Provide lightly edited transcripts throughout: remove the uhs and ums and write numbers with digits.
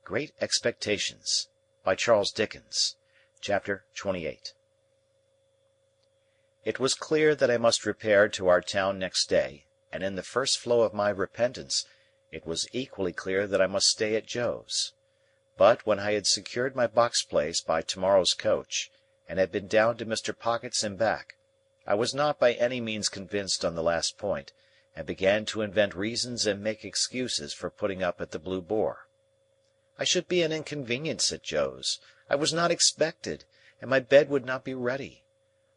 Great Expectations by Charles Dickens. Chapter 28. It was clear that I must repair to our town next day, and in the first flow of my repentance it was equally clear that I must stay at Joe's. But when I had secured my box-place by tomorrow's coach, and had been down to Mr. Pocket's and back, I was not by any means convinced on the last point, and began to invent reasons and make excuses for putting up at the Blue Boar. I should be an inconvenience at Joe's, I was not expected, and my bed would not be ready.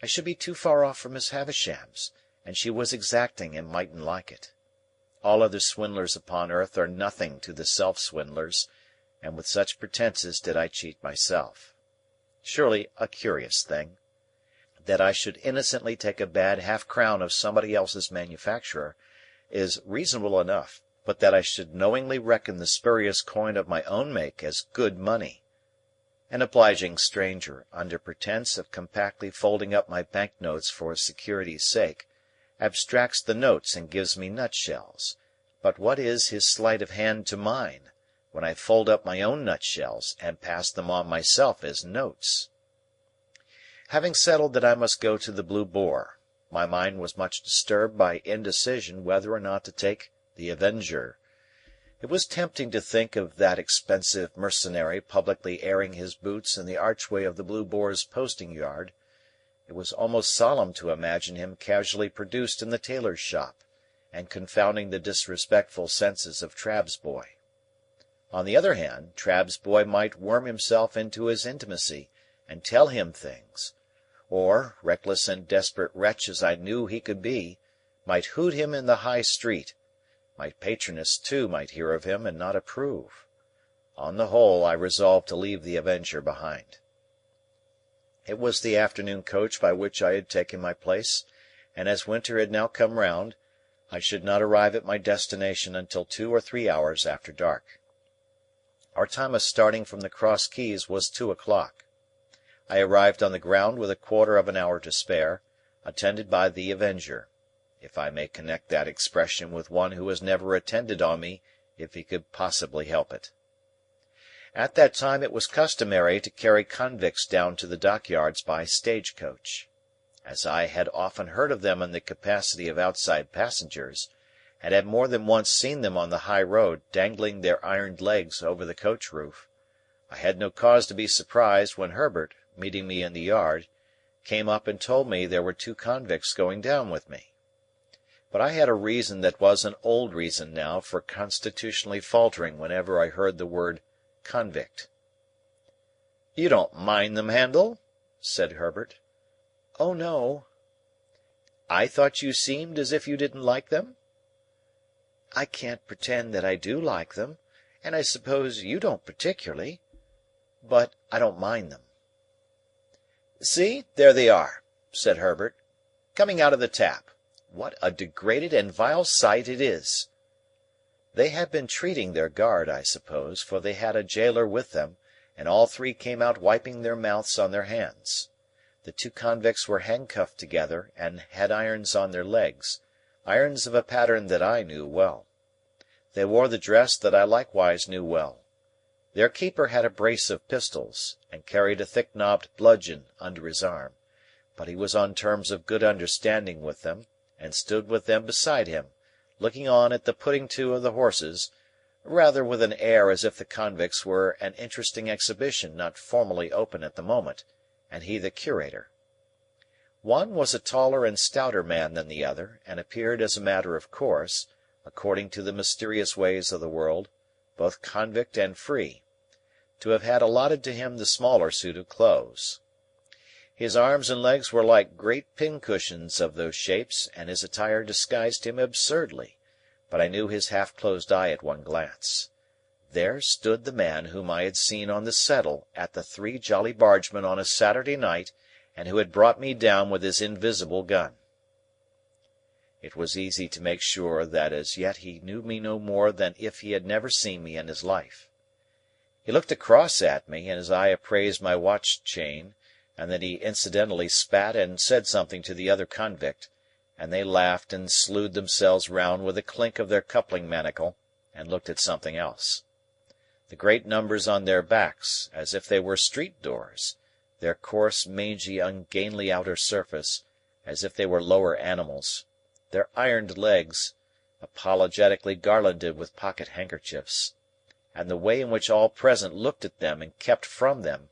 I should be too far off from Miss Havisham's, and she was exacting and mightn't like it. All other swindlers upon earth are nothing to the self-swindlers, and with such pretences did I cheat myself. Surely a curious thing, that I should innocently take a bad half-crown of somebody else's manufacturer, is reasonable enough, but that I should knowingly reckon the spurious coin of my own make as good money. An obliging stranger, under pretence of compactly folding up my bank-notes for security's sake, abstracts the notes and gives me nutshells, but what is his sleight of hand to mine, when I fold up my own nutshells and pass them on myself as notes? Having settled that I must go to the Blue Boar, my mind was much disturbed by indecision whether or not to take the Avenger. It was tempting to think of that expensive mercenary publicly airing his boots in the archway of the Blue Boar's posting-yard. It was almost solemn to imagine him casually produced in the tailor's shop, and confounding the disrespectful senses of Trabb's boy. On the other hand, Trabb's boy might worm himself into his intimacy, and tell him things, or, reckless and desperate wretch as I knew he could be, might hoot him in the High Street. My patroness, too, might hear of him and not approve. On the whole, I resolved to leave the Avenger behind. It was the afternoon coach by which I had taken my place, and as winter had now come round, I should not arrive at my destination until 2 or 3 hours after dark. Our time of starting from the Cross Keys was 2 o'clock. I arrived on the ground with a quarter of an hour to spare, attended by the Avenger, if I may connect that expression with one who has never attended on me if he could possibly help it. At that time it was customary to carry convicts down to the dockyards by stage-coach. As I had often heard of them in the capacity of outside passengers, and had more than once seen them on the high road dangling their ironed legs over the coach-roof, I had no cause to be surprised when Herbert, meeting me in the yard, came up and told me there were 2 convicts going down with me. But I had a reason that was an old reason now for constitutionally faltering whenever I heard the word convict. "You don't mind them, Handel?" said Herbert. "Oh, no." "I thought you seemed as if you didn't like them?" "I can't pretend that I do like them, and I suppose you don't particularly. But I don't mind them." "See, there they are," said Herbert, "coming out of the tap. What a degraded and vile sight it is!" They had been treating their guard, I suppose, for they had a jailer with them, and all 3 came out wiping their mouths on their hands. The 2 convicts were handcuffed together, and had irons on their legs, irons of a pattern that I knew well. They wore the dress that I likewise knew well. Their keeper had a brace of pistols, and carried a thick-knobbed bludgeon under his arm, but he was on terms of good understanding with them, and stood with them beside him, looking on at the putting to of the horses, rather with an air as if the convicts were an interesting exhibition not formally open at the moment, and he the curator. One was a taller and stouter man than the other, and appeared as a matter of course, according to the mysterious ways of the world, both convict and free, to have had allotted to him the smaller suit of clothes. His arms and legs were like great pincushions of those shapes, and his attire disguised him absurdly, but I knew his half-closed eye at one glance. There stood the man whom I had seen on the settle at the Three Jolly Bargemen on a Saturday night, and who had brought me down with his invisible gun. It was easy to make sure that as yet he knew me no more than if he had never seen me in his life. He looked across at me, and his eye appraised my watch-chain, and then he incidentally spat and said something to the other convict, and they laughed and slewed themselves round with a clink of their coupling manacle, and looked at something else. the great numbers on their backs, as if they were street doors, their coarse, mangy, ungainly outer surface, as if they were lower animals, their ironed legs, apologetically garlanded with pocket handkerchiefs, and the way in which all present looked at them and kept from them,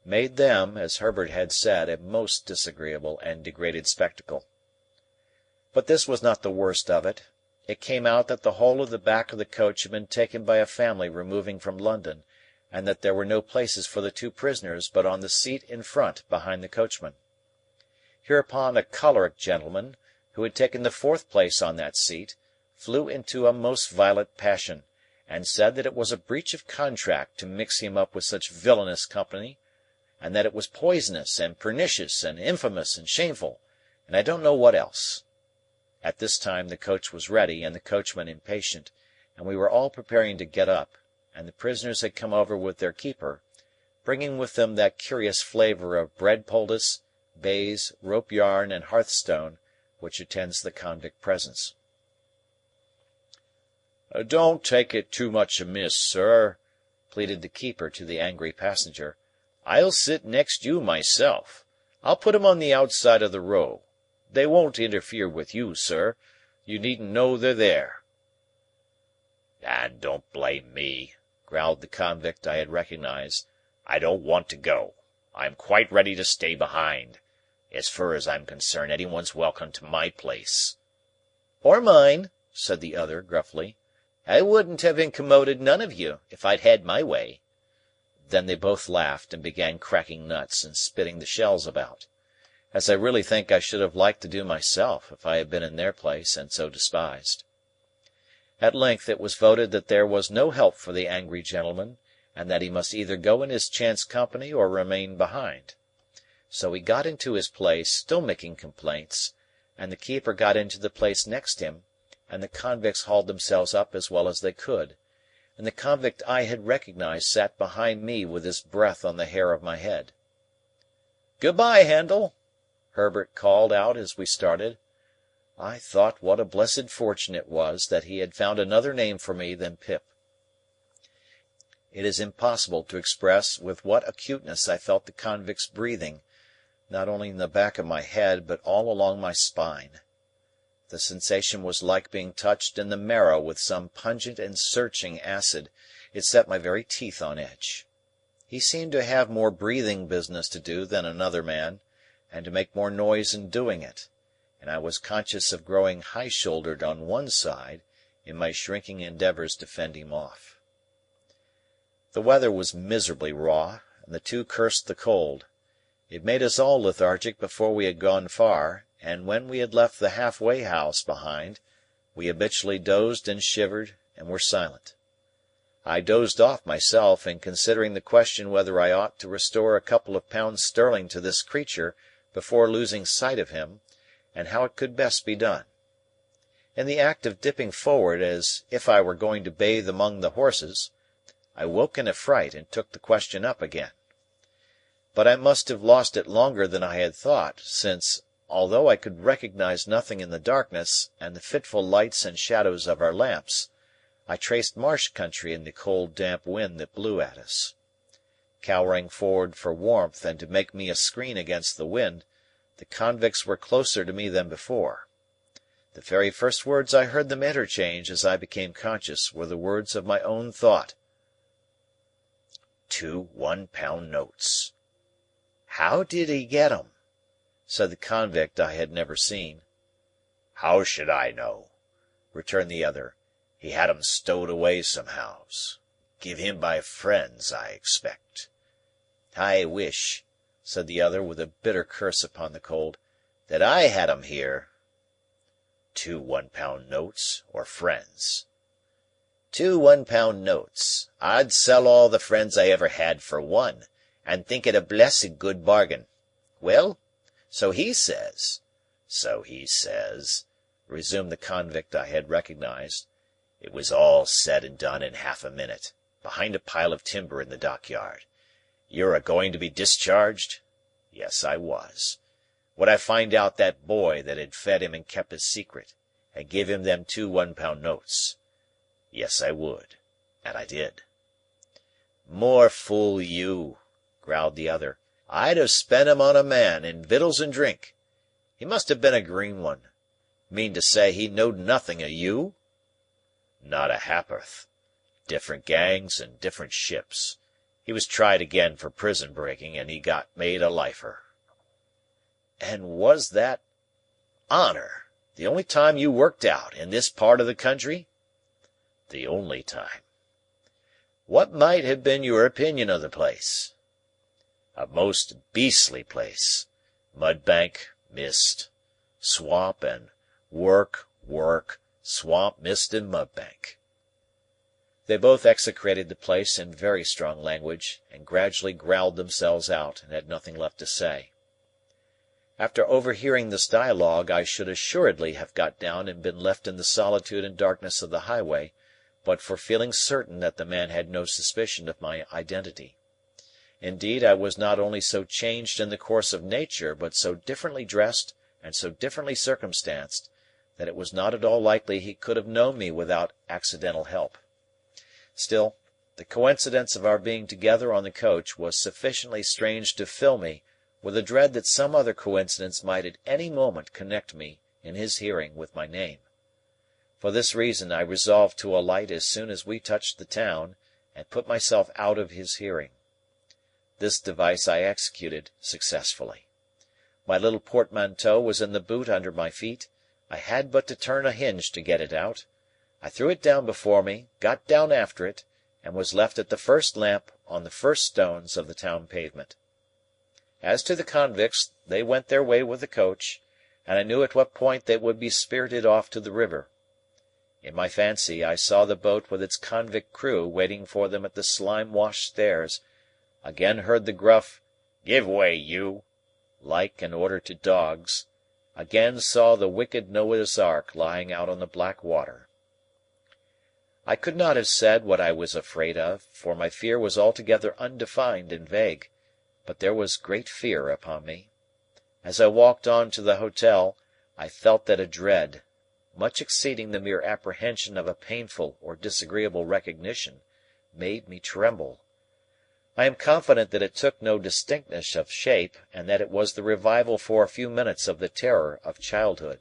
made them, as Herbert had said, a most disagreeable and degraded spectacle. But this was not the worst of it. It came out that the whole of the back of the coach had been taken by a family removing from London, and that there were no places for the two prisoners but on the seat in front behind the coachman. Hereupon a choleric gentleman, who had taken the fourth place on that seat, flew into a most violent passion, and said that it was a breach of contract to mix him up with such villainous company, and that it was poisonous and pernicious and infamous and shameful, and I don't know what else. At this time the coach was ready, and the coachman impatient, and we were all preparing to get up, and the prisoners had come over with their keeper, bringing with them that curious flavour of bread poultice, baize, rope yarn, and hearthstone, which attends the convict presence. "Don't take it too much amiss, sir," pleaded the keeper to the angry passenger. "I'll sit next you myself. I'll put 'em on the outside of the row. They won't interfere with you, sir. You needn't know they're there." "And don't blame me," growled the convict I had recognized. "I don't want to go. I am quite ready to stay behind. As fur as I'm concerned, anyone's welcome to my place." "Or mine," said the other, gruffly. "I wouldn't have incommoded none of you, if I'd had my way." Then they both laughed, and began cracking nuts and spitting the shells about, as I really think I should have liked to do myself, if I had been in their place and so despised. At length it was voted that there was no help for the angry gentleman, and that he must either go in his chance company or remain behind. So he got into his place, still making complaints, and the keeper got into the place next him, and the convicts hauled themselves up as well as they could, and the convict I had recognized sat behind me with his breath on the hair of my head. "Good-bye, Handel," Herbert called out as we started. I thought what a blessed fortune it was that he had found another name for me than Pip. It is impossible to express with what acuteness I felt the convict's breathing, not only in the back of my head but all along my spine. The sensation was like being touched in the marrow with some pungent and searching acid. It set my very teeth on edge. He seemed to have more breathing business to do than another man, and to make more noise in doing it, and I was conscious of growing high-shouldered on one side in my shrinking endeavours to fend him off. The weather was miserably raw, and the two cursed the cold. It made us all lethargic before we had gone far, and when we had left the half-way house behind, we habitually dozed and shivered and were silent. I dozed off myself in considering the question whether I ought to restore a couple of pounds sterling to this creature before losing sight of him, and how it could best be done. In the act of dipping forward as if I were going to bathe among the horses, I woke in a fright and took the question up again. But I must have lost it longer than I had thought, since, although I could recognize nothing in the darkness and the fitful lights and shadows of our lamps, I traced marsh country in the cold damp wind that blew at us. Cowering forward for warmth and to make me a screen against the wind, the convicts were closer to me than before. The very first words I heard them interchange as I became conscious were the words of my own thought. 2 1-pound notes. "How did he get 'em?" said the convict I had never seen. "How should I know?" returned the other. "He had 'em stowed away somehows. Give him by friends, I expect." "I wish," said the other with a bitter curse upon the cold, "that I had 'em here." 2 1-pound notes, or friends? 2 1-pound notes. I'd sell all the friends I ever had for one, and think it a blessed good bargain. Well, so he says. So he says, resumed the convict I had recognized. It was all said and done in half a minute, behind a pile of timber in the dockyard. You're a-going to be discharged? Yes, I was. Would I find out that boy that had fed him and kept his secret, and give him them 2 1-pound notes? Yes, I would, and I did. "More fool you," growled the other. "I'd have spent him on a man, in victuals and drink. He must have been a green one. Mean to say he knowed nothing o' you?" "Not a ha'porth. Different gangs and different ships. He was tried again for prison breaking, and he got made a lifer." "And was that honour the only time you worked out, in this part of the country?" "The only time." "What might have been your opinion of the place?" "A most beastly place. Mudbank, mist. Swamp and work, swamp, mist, and mudbank." They both execrated the place in very strong language, and gradually growled themselves out, and had nothing left to say. After overhearing this dialogue, I should assuredly have got down and been left in the solitude and darkness of the highway, but for feeling certain that the man had no suspicion of my identity. Indeed, I was not only so changed in the course of nature, but so differently dressed and so differently circumstanced, that it was not at all likely he could have known me without accidental help. Still, the coincidence of our being together on the coach was sufficiently strange to fill me with a dread that some other coincidence might at any moment connect me, in his hearing, with my name. For this reason, I resolved to alight as soon as we touched the town, and put myself out of his hearing. This device I executed successfully. My little portmanteau was in the boot under my feet. I had but to turn a hinge to get it out. I threw it down before me, got down after it, and was left at the first lamp on the first stones of the town pavement. As to the convicts, they went their way with the coach, and I knew at what point they would be spirited off to the river. In my fancy, I saw the boat with its convict crew waiting for them at the slime-washed stairs, again heard the gruff, "Give way, you!" like an order to dogs, again saw the wicked Noah's Ark lying out on the black water. I could not have said what I was afraid of, for my fear was altogether undefined and vague, but there was great fear upon me. As I walked on to the hotel, I felt that a dread, much exceeding the mere apprehension of a painful or disagreeable recognition, made me tremble. I am confident that it took no distinctness of shape, and that it was the revival for a few minutes of the terror of childhood.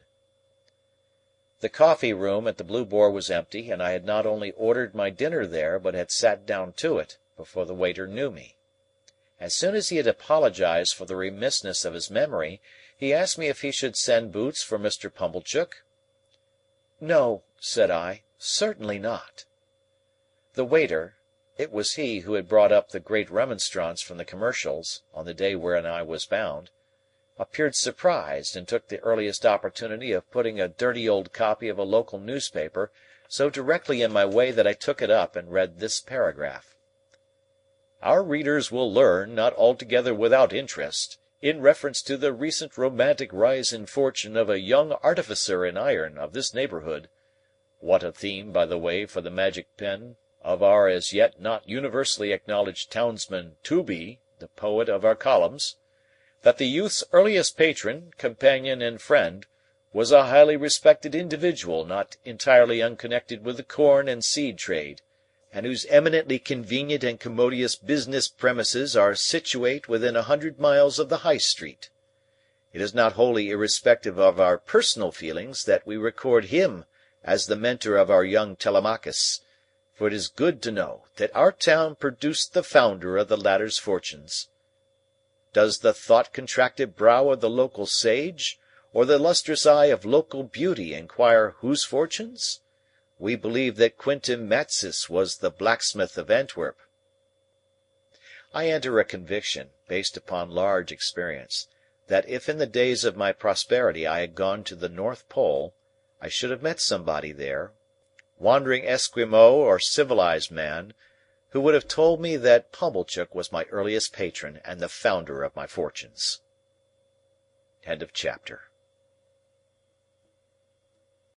The coffee-room at the Blue Boar was empty, and I had not only ordered my dinner there, but had sat down to it, before the waiter knew me. As soon as he had apologized for the remissness of his memory, he asked me if he should send boots for Mr. Pumblechook. "No," said I, "certainly not." The waiter, it was he who had brought up the great remonstrance from the commercials, on the day wherein I was bound, appeared surprised, and took the earliest opportunity of putting a dirty old copy of a local newspaper so directly in my way that I took it up and read this paragraph: "Our readers will learn, not altogether without interest, in reference to the recent romantic rise in fortune of a young artificer in iron of this neighbourhood (what a theme, by the way, for the magic pen of our as yet not universally acknowledged townsman Tooby, the poet of our columns), that the youth's earliest patron, companion, and friend was a highly respected individual not entirely unconnected with the corn and seed trade, and whose eminently convenient and commodious business premises are situate within 100 miles of the High Street. It is not wholly irrespective of our personal feelings that we record him as the mentor of our young Telemachus, for it is good to know that our town produced the founder of the latter's fortunes. Does the thought-contracted brow of the local sage, or the lustrous eye of local beauty, inquire whose fortunes? We believe that Quintin Matsis was the blacksmith of Antwerp. I enter a conviction, based upon large experience, that if in the days of my prosperity I had gone to the North Pole, I should have met somebody there, wandering Esquimaux or civilized man, who would have told me that Pumblechook was my earliest patron and the founder of my fortunes. End of chapter.